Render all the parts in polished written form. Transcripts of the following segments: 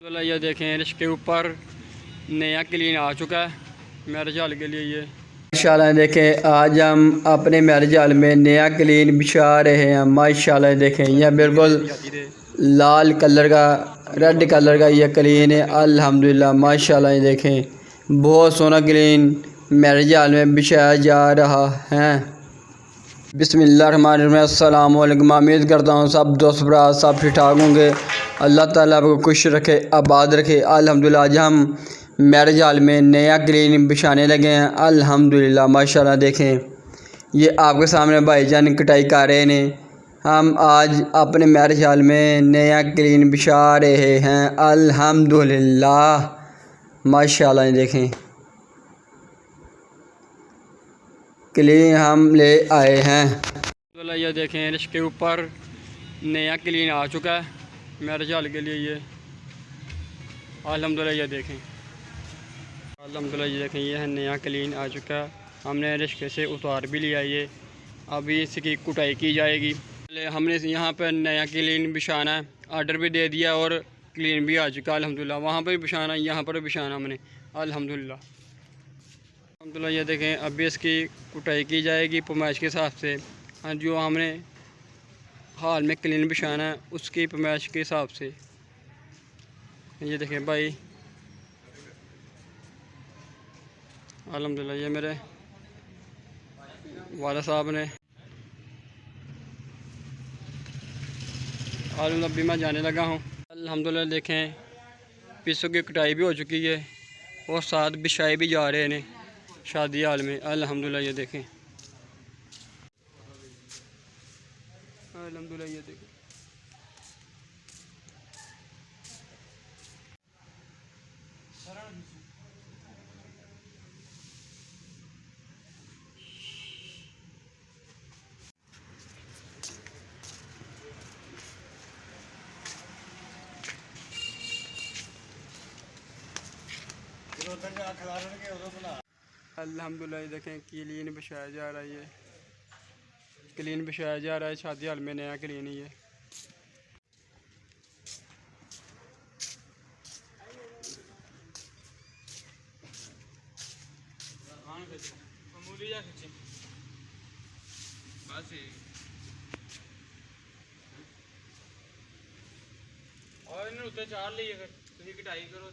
तो ये देखें इसके ऊपर नया क्लीन आ चुका है मैरिज हॉल के लिए। ये माशाल्लाह देखें आज हम अपने मैरिज हॉल में नया क्लीन बिछा रहे हैं। माशाल्लाह देखें यह बिल्कुल लाल कलर का रेड कलर का ये क्लीन है। अल्हम्दुलिल्लाह माशाल्लाह ये देखें बहुत सोना क्लीन मैरिज हॉल में बिछाया जा रहा है। बिस्मिल्लाहिर्रहमानिर्रहीम अस्सलाम वालेकुम। उम्मीद करता हूँ सब दोस्त भरा सब ठीक ठाक होंगे। अल्लाह ताला आपको खुश रखे आबाद रखे। अल्हम्दुलिल्लाह आज हम मैरिज हॉल में नया क्लीन बिछाने लगे हैं। अल्हम्दुलिल्लाह माशाल्लाह देखें ये आपके सामने भाईजान कटाई कर रहे हैं। हम आज अपने मैरिज हॉल में नया क्लीन बिछा रहे हैं। अल्हम्दुलिल्लाह माशाल्लाह देखें क्लीन हम ले आए हैं। तो ये देखें इसके ऊपर नया क्लीन आ चुका है मैरिज हॉल के लिए। ये अल्हम्दुलिल्लाह ये देखें अल्हम्दुलिल्लाह ये देखें ये है नया क्लीन आ चुका है। हमने रिश्ते से उतार भी लिया। ये अभी इसकी कुटाई की जाएगी। हमने यहाँ पर नया क्लीन बिछाना है ऑर्डर भी दे दिया और क्लीन भी आ चुका है। अल्हम्दुलिल्लाह वहाँ पर भी बिछाना यहाँ पर भी बिछाना हमने। अल्हम्दुलिल्लाह अल्हम्दुलिल्लाह ये देखें अभी इसकी कुटाई की जाएगी पैमाइश के हिसाब से। जो हमने हाल में क्लीन बिछाना है उसकी पैमाइश के हिसाब से। ये देखें भाई अल्हम्दुलिल्लाह ये मेरे वाला साहब ने और अभी मैं जाने लगा हूँ। अल्हम्दुलिल्लाह देखें पीसों की कटाई भी हो चुकी है और साथ बिछाए भी जा रहे हैं शादी हाल में। अल्हम्दुलिल्लाह ये देखें अल्हम्दुलिल्लाह ये देखें अल्हम्दुलिल्लाह देखें क्लीन बिछाया जा रहा है। ये क्लीन बिछाया जा रहा है शादी हाल में नया क्लीन ही है। चार ली कटाई करो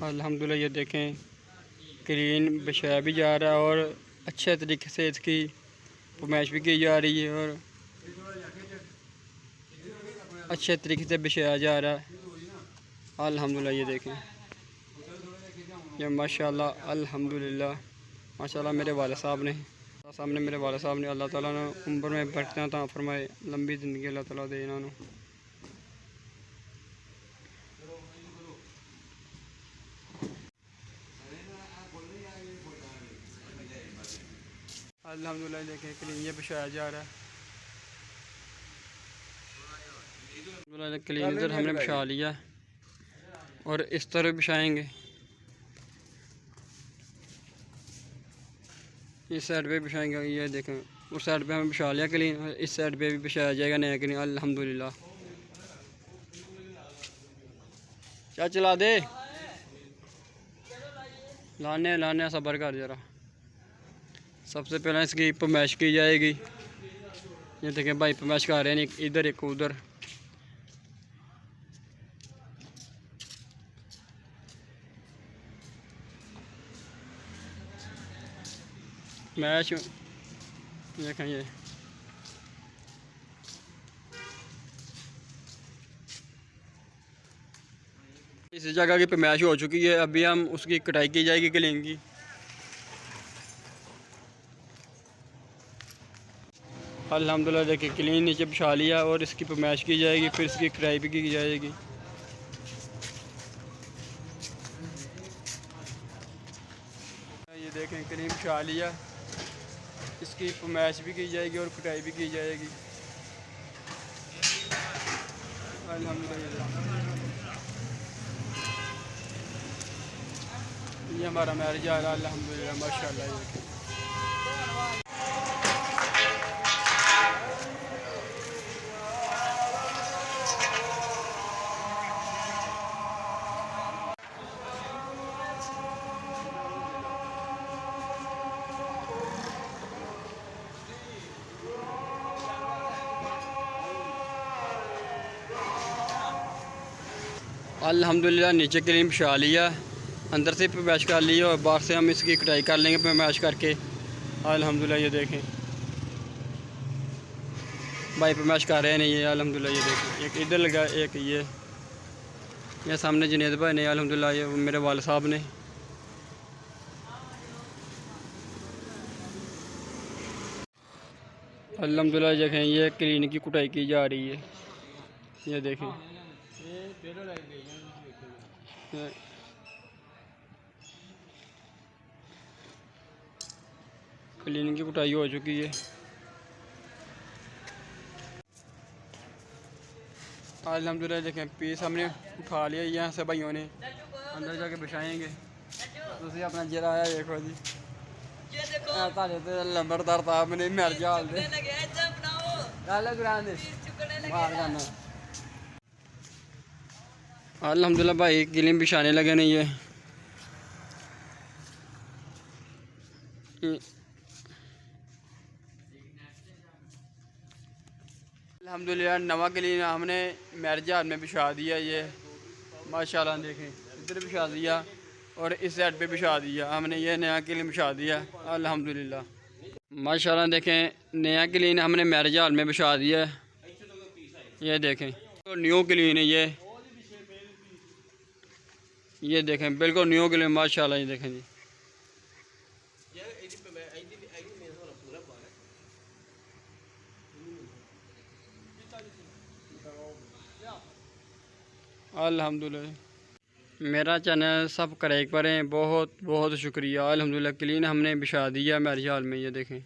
अल्हम्दुलिल्लाह ये देखें क्लीन बिछाया भी जा रहा है और अच्छे तरीके से इसकी पैमाइश भी की जा रही है और अच्छे तरीके से बिछाया जा रहा है। अल्हम्दुलिल्लाह ये देखें ये माशाल्लाह अल्हम्दुलिल्लाह माशाल्लाह मेरे वाले साहब ने अल्लाह ताला ने उम्र में बरकत अता फरमाए लंबी ज़िंदगी अल्लाह ताला दे इन्होंने। अल्हम्दुलिल्लाह देखें क्लीन ये बिछाया जा रहा है। क्लीन इधर हमने बिछा लिया और इस तरह बिछाएंगे। इस साइड पे बिछाएंगे। ये देखें उस साइड पे हमें बिछा लिया क्लीन और इस साइड पे भी बिछाया जाएगा नया क्लीन। अल्हम्दुलिल्लाह क्या चला दे लाने सब्र कर जरा। सबसे पहले इसकी पैमाइश की जाएगी। ये देखें भाई पैमाइश कर रहे हैं इधर एक उधर। मैच देखें ये इस जगह की पैमाइश हो चुकी है। अभी हम उसकी कटाई की जाएगी क्लीन की। अल्हम्दुलिल्लाह देखिए क्लीन नीचे बिछा लिया और इसकी पैमाइश की जाएगी फिर इसकी कटाई भी की जाएगी। ये देखें क्लीन बिछा लिया इसकी पैमाइश भी की जाएगी और कटाई भी की जाएगी। अल्हम्दुलिल्लाह ये हमारा मैरिज आ रहा है अल्हम्दुलिल्लाह माशाल्लाह। ये देखिए अल्हम्दुलिल्लाह नीचे क्लीन बिछा लिया, अंदर से पैमाइश कर ली और बाहर से हम इसकी कटाई कर लेंगे पैमाइश करके अल्हम्दुलिल्लाह। ये देखें भाई पैमाइश कर रहे हैं नहीं ये अल्हम्दुलिल्लाह। ये देखें एक इधर लगा एक ये सामने जुनेद भाई ने अल्हम्दुलिल्लाह, ये मेरे वाल साहब ने। अल्हम्दुलिल्लाह देखें ये क्लीन की कुटाई की जा रही है। ये देखें क्लीन की कुटाई हो चुकी है। अल्हम्दुलिल्लाह देखें पीस हमने उठा लिया यहाँ से भाइयों ने अंदर जाके बिछाएंगे। तुम अपना जरा आया देखो जी लंबरदार था मैंने मर जाल दे अल्हम्दुलिल्लाह भाई किलिम बिछाने लगे नहीं है। अल्हम्दुलिल्लाह नवा क्लीन हमने मैरिज हाल में बिछा दिया। ये माशाल्लाह देखें इधर बिछा दिया और इस साइड पे बिछा दिया हमने। ये नया क्लीन बिछा दिया अल्हम्दुलिल्लाह माशाल्लाह। देखें नया क्लीन हमने मैरिज हाल में बिछा दिया। ये देखें तो न्यू क्लीन है ये देखें बिल्कुल न्यू क्लीन माशाल्लाह। ये देखें जी अल्हम्दुलिल्लाह। मेरा चैनल सब्सक्राइब करें, बहुत बहुत शुक्रिया। अल्हम्दुलिल्लाह क्लीन हमने बिछा दिया मैरिज हाल में। ये देखें